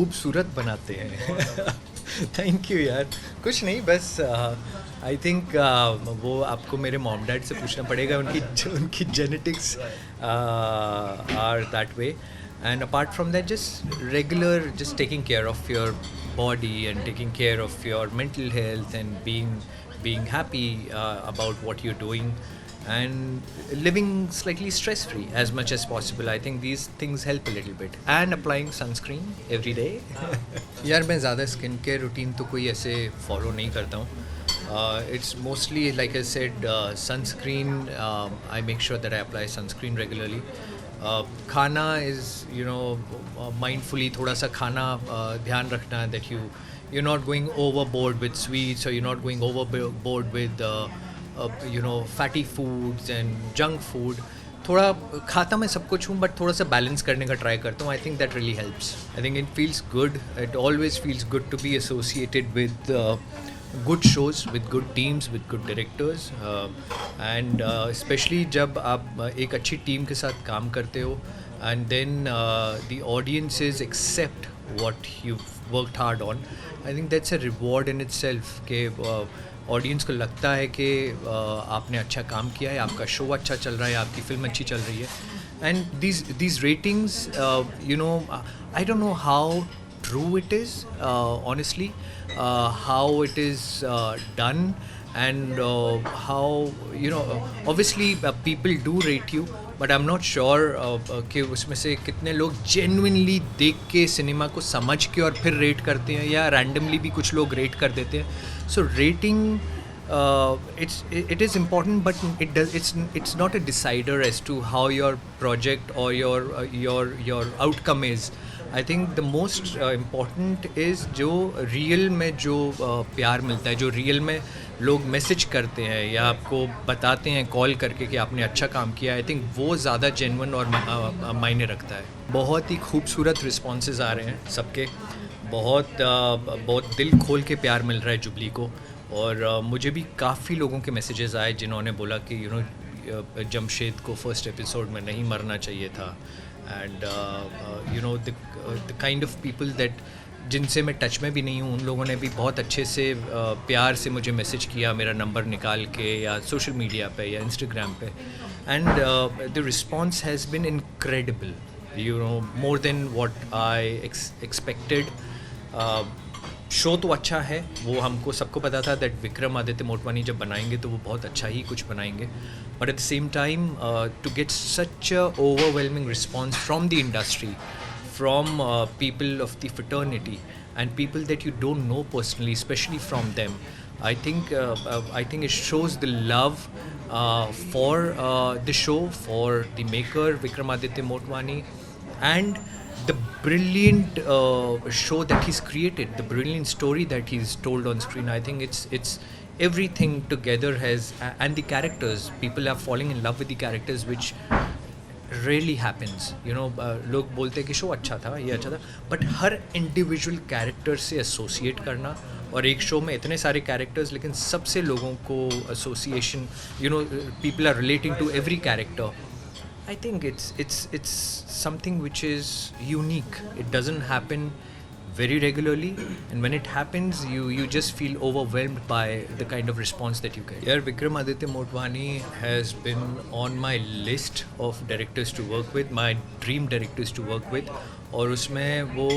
खूबसूरत बनाते हैं. थैंक यू यार. कुछ नहीं, बस आई थिंक वो आपको मेरे मॉम डैड से पूछना पड़ेगा. उनकी genetics are that way. And apart from that, just taking care of your body and taking care of your mental health and being happy about what you're doing and living slightly stress free as much as possible. I think these things help a little bit, and applying sunscreen every day. यार मैं ज़्यादा skin care routine तो कोई ऐसे follow नहीं करता हूँ. It's mostly, like I said, sunscreen. I make sure that I apply sunscreen regularly. खाना इज़ माइंडफुली थोड़ा सा खाना ध्यान रखना, that you're not going overboard with sweets, or you're not going overboard with fatty foods and junk food. थोड़ा खाता मैं सब कुछ हूँ, बट थोड़ा सा बैलेंस करने का ट्राई करता हूँ. I think that really helps. I think it feels good. It always feels good to be associated with good shows, with good teams, with good directors, and especially जब आप एक अच्छी टीम के साथ काम करते हो, and then the audiences accept what you've worked hard on. I think that's a reward in itself, कि ऑडियंस को लगता है कि आपने अच्छा काम किया है, आपका शो अच्छा चल रहा है, आपकी फिल्म अच्छी चल रही है. And these ratings, I don't know how true it is, honestly, how it is done, and how obviously people do rate you, but I'm not sure कि उसमें से कितने लोग genuinely देख के सिनेमा को समझ के और फिर रेट करते हैं, या randomly भी कुछ लोग रेट कर देते हैं. So rating, it is important, but it's not a decider as to how your project or your outcome is. I think the most important is जो रियल में जो प्यार मिलता है, जो रियल में लोग मैसेज करते हैं या आपको बताते हैं कॉल करके कि आपने अच्छा काम किया. आई थिंक वो ज़्यादा जेन्युइन और मायने रखता है. बहुत ही खूबसूरत रिस्पॉन्सेज आ रहे हैं सबके. बहुत दिल खोल के प्यार मिल रहा है जुबली को. और मुझे भी काफ़ी लोगों के मैसेजेस आए जिन्होंने बोला कि जमशेद को फर्स्ट एपिसोड में नहीं मरना चाहिए था. And the kind of people that जिनसे मैं टच में भी नहीं हूँ, उन लोगों ने भी बहुत अच्छे से प्यार से मुझे मैसेज किया, मेरा नंबर निकाल के, या सोशल मीडिया पे या इंस्टाग्राम पे. And the response has been incredible, more than what I expected. Show तो अच्छा है, वो हमको सबको पता था दैट विक्रमादित्य मोटवानी जब बनाएंगे तो वो बहुत अच्छा ही कुछ बनाएंगे. But at the same time to get such a overwhelming response from the industry, from people of the fraternity and people that you don't know personally, especially from them, I think it shows the love for the show, for the maker Vikramaditya Motwane, and the brilliant show that he's created, the brilliant story that he's told on screen. I think it's everything together has, and the characters, people are falling in love with the characters, which rarely happens. लोग बोलते हैं कि show अच्छा था, ये अच्छा था, but her individual character से एसोसिएट करना, और एक शो में इतने सारे कैरेक्टर्स लेकिन सबसे लोगों को association, people are relating to every character. I think it's something which is unique. It doesn't happen very regularly, and when it happens, you just feel overwhelmed by the kind of response that you get. Yeah, Vikramaditya Motwane has been on my list of directors to work with, my dream directors to work with, और उसमें वो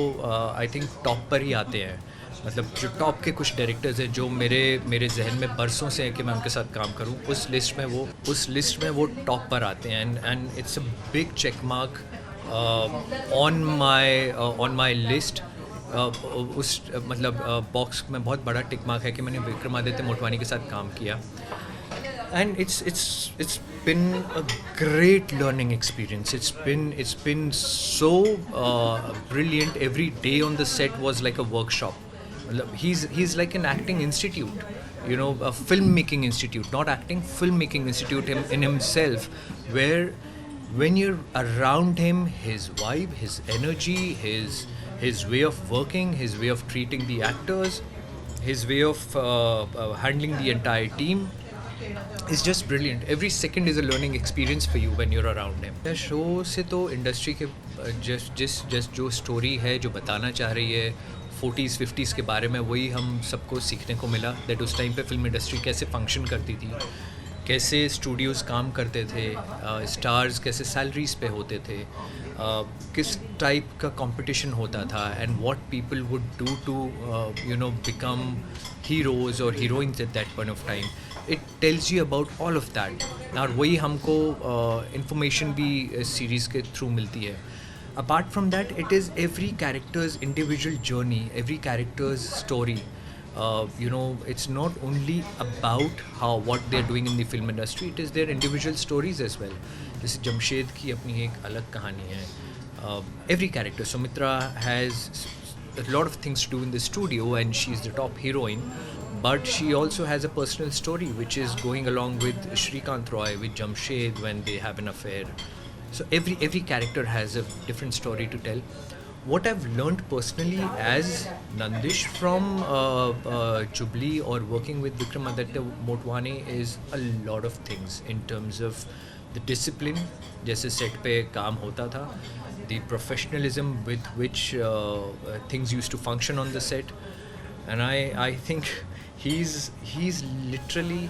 I think top पर ही आते हैं. मतलब जो top के कुछ डायरेक्टर्स हैं जो मेरे जहन में बरसों से है कि मैं उनके साथ काम करूं, उस लिस्ट में वो टॉप पर आते हैं. And it's a big check mark on my list. उस मतलब बॉक्स में बहुत बड़ा टिक मार्क है कि मैंने विक्रमादित्य मोटवानी के साथ काम किया. And it's been a great learning experience. It's been so brilliant. Every day on the set was like a workshop. He's like an acting institute, a filmmaking institute, not acting, filmmaking institute in himself, where when you're around him, his vibe, his energy, his way of working, his way of treating the actors, his way of handling the entire team, is just brilliant. Every second is a learning experience for you when you're around him. या show से तो industry के just जो story है जो बताना चाह रही है 40s 50s के बारे में, वही हम सबको सीखने को मिला. दैट उस टाइम पे फिल्म इंडस्ट्री कैसे फंक्शन करती थी, कैसे स्टूडियोज़ काम करते थे, स्टार्स कैसे सैलरीज पे होते थे, किस टाइप का कंपटीशन होता था, and what people would do to become heroes और heroines at that point of time. It tells you about all of that. और वही हमको इंफॉर्मेशन भी सीरीज़ के थ्रू मिलती है. Apart from that, it is every character's individual journey, every character's story. It's not only about what they're doing in the film industry, it is their individual stories as well. जैसे जमशेद की अपनी एक अलग कहानी है. Every character, Sumitra has a lot of things to do in the studio and she's the top heroine, but she also has a personal story which is going along with Shrikant Roy, with Jamshed when they have an affair. So every character has a different story to tell. What I've learned personally as Nandish from Jubilee or working with Vikramaditya Motwane is a lot of things in terms of the discipline, जैसे set पे काम होता था, the professionalism with which things used to function on the set, and I think he's literally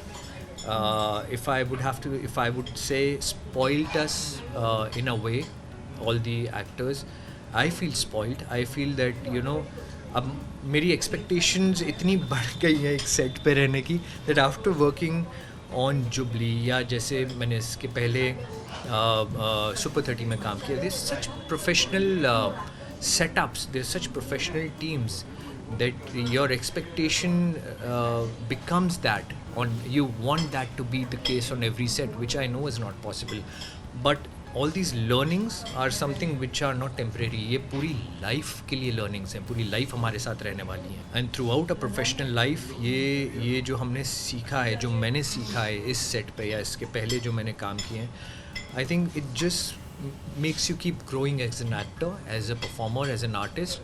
if I would say spoiled us in a way, all the actors. I feel spoiled. I feel that अब मेरी expectations इतनी बढ़ गई है एक set पे रहने की, that after working on Jubilee या जैसे मैंने इसके पहले Super 30 में काम किया, there's such professional setups, there's such professional teams that your expectation becomes that you want that to be the case on every set, which I know is not possible. But all these learnings are something which are not temporary. ये पूरी life के लिए learnings हैं, पूरी life हमारे साथ रहने वाली हैं. And throughout a professional life ये जो हमने सीखा है, जो मैंने सीखा है इस set पे या इसके पहले जो मैंने काम किए हैं, I think it just makes you keep growing as an actor, as a performer, as an artist.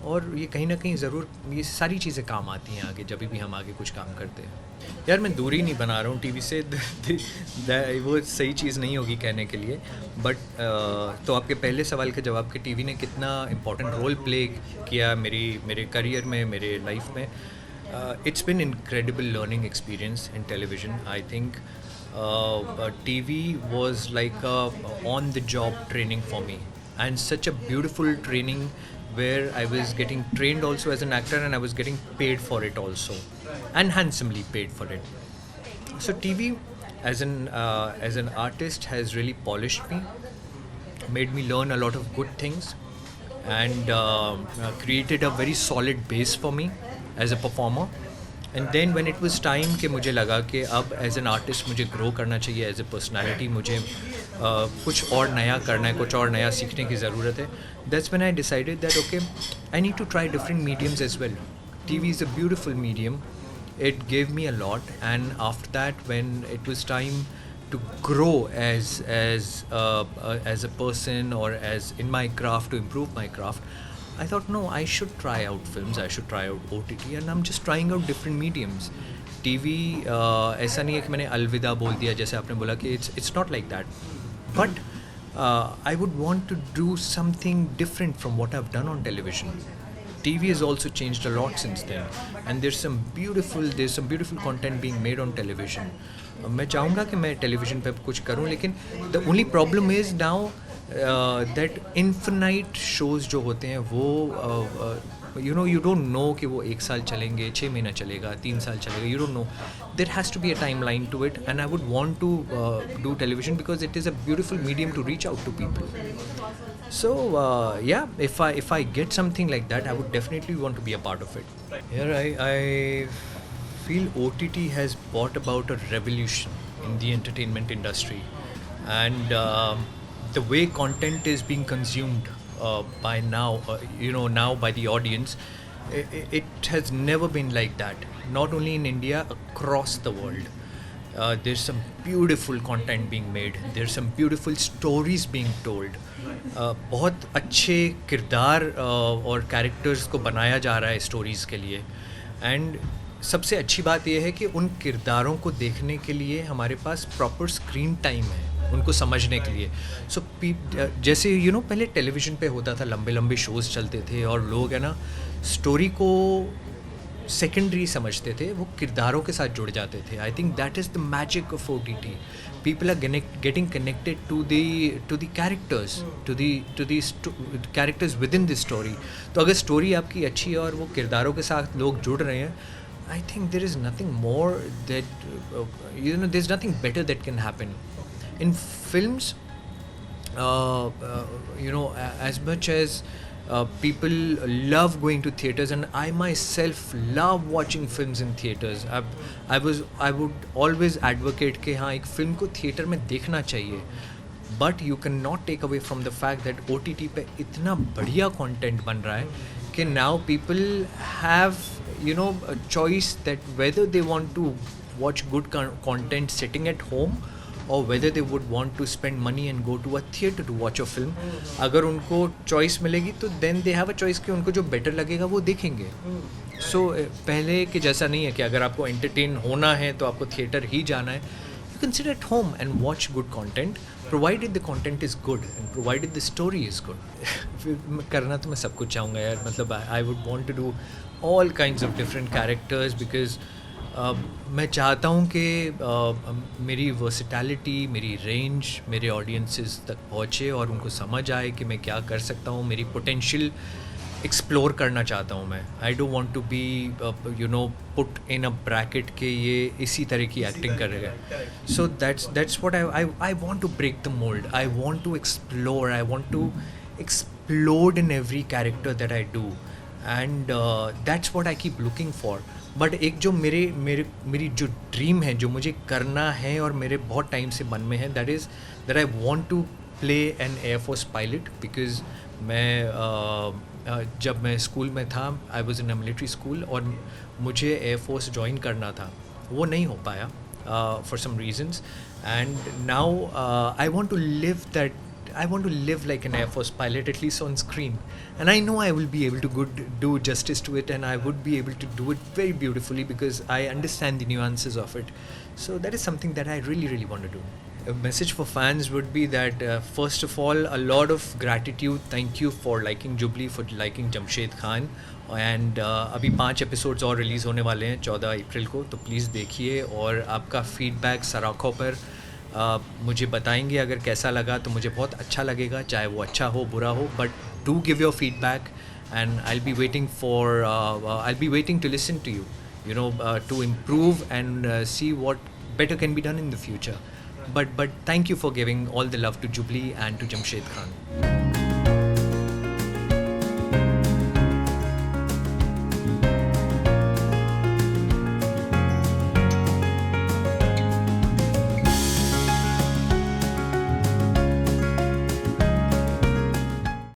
और ये कहीं ना कहीं ज़रूर ये सारी चीज़ें काम आती हैं आगे, जब भी हम आगे कुछ काम करते हैं. यार मैं दूरी नहीं बना रहा हूँ टीवी से, वो सही चीज़ नहीं होगी कहने के लिए, बट तो आपके पहले सवाल के जवाब के टीवी ने कितना इम्पोर्टेंट रोल प्ले किया मेरे करियर में, मेरे लाइफ में. It's been incredible learning experience in television. I think TV was like a on the job training for me, and such a beautiful training where I was getting trained also as an actor and I was getting paid for it also, and handsomely paid for it. So TV as an artist has really polished me, made me learn a lot of good things, and created a very solid base for me as a performer. And then when it was time कि मुझे लगा कि अब as an artist मुझे grow करना चाहिए, as a personality मुझे कुछ और नया करना है, कुछ और नया सीखने की ज़रूरत है, that's when I decided that okay, I need to try different mediums as well. TV is a beautiful medium. It gave me a lot, and after that when it was time to grow as a person or as in my craft, to improve my craft, I thought no, I should try out films, I should try out OTT, and I'm just trying out different mediums. TV ऐसा नहीं है कि मैंने अलविदा बोल दिया जैसे आपने बोला कि it's not like that, but I would want to do something different from what I've done on television. TV has also changed a lot since then, and there's some beautiful content being made on television. मैं चाहूँगा कि मैं television पे कुछ करूँ, लेकिन the only problem is now that infinite shows जो होते हैं वो you don't know कि वो 1 साल चलेंगे, 6 महीना चलेगा, 3 साल चलेगा, you don't know. There has to be a timeline to it, and I would want to do television because it is a beautiful medium to reach out to people. So yeah, if I get something like that, I would definitely want to be a part of it. Here I feel OTT has brought about a revolution in the entertainment industry, and the way content is being consumed by now, now by the audience, it has never been like that. Not only in India, across the world. There's some beautiful content being made. There's some beautiful stories being told. बहुत अच्छे किरदार और characters को बनाया जा रहा है stories के लिए. And सबसे अच्छी बात यह है कि उन किरदारों को देखने के लिए हमारे पास प्रॉपर स्क्रीन टाइम है उनको समझने के लिए. सो जैसे पहले टेलीविज़न पे होता था, लंबे लंबे शोज़ चलते थे और लोग है ना स्टोरी को सेकेंडरी समझते थे, वो किरदारों के साथ जुड़ जाते थे. आई think that is the magic of OTT. People are getting connected to the characters, to the characters within the story. तो अगर स्टोरी आपकी अच्छी है और वो किरदारों के साथ लोग जुड़ रहे हैं, I think there is nothing more that there's nothing better that can happen. In films, as much as people love going to theaters, and I myself love watching films in theaters. I would always advocate कि हाँ एक film को theatre में देखना चाहिए, but you cannot take away from the fact that OTT पे इतना बढ़िया कंटेंट बन रहा है कि now people have a choice that whether they want to watch good content sitting at home or whether they would want to spend money and go to a theater to watch a film. अगर उनको choice मिलेगी तो then they have a choice कि उनको जो better लगेगा वो देखेंगे. So पहले के जैसा नहीं है कि अगर आपको entertain होना है तो आपको theater ही जाना है. You can sit at home and watch good content provided the content is good and provided the story is good. करना तो मैं सब कुछ चाहूँगा यार, मतलब I would want to do all kinds of different characters because मैं चाहता हूँ कि मेरी वर्सिटैलिटी, मेरी रेंज मेरे ऑडियंसेस तक पहुँचे और उनको समझ आए कि मैं क्या कर सकता हूँ. मेरी पोटेंशियल एक्सप्लोर करना चाहता हूँ मैं. I don't want to be put in a bracket के ये इसी तरह की एक्टिंग कर रहे हैं. So that's what I want to break the mould. I want to explore. I want to explode in every character that I do, and that's what I keep looking for. But एक जो मेरी जो dream है, जो मुझे करना है और मेरे बहुत टाइम से मन में है, that is that I want to play an air force pilot. Because मैं जब मैं स्कूल में था, I was in a military school, और मुझे एयरफोर्स ज्वाइन करना था, वो नहीं हो पाया for some reasons. And now I want to live that. I want to live like an Air Force pilot, at least on screen. And I know I will be able to do justice to it, and I would be able to do it very beautifully because I understand the nuances of it. So that is something that I really, really want to do. A message for fans would be that, first of all, a lot of gratitude. Thank you for liking Jubilee, for liking Jamshed Khan. And अभी 5 episodes और release होने वाले हैं 14 अप्रैल को, तो please देखिए और आपका फीडबैक सराखों पर मुझे बताएंगे. अगर कैसा लगा तो मुझे बहुत अच्छा लगेगा, चाहे वो अच्छा हो बुरा हो, but do give your feedback and I will be waiting to listen to you to improve and see what better can be done in the future. But thank you for giving all the love to Jubilee and to Jamshed Khan.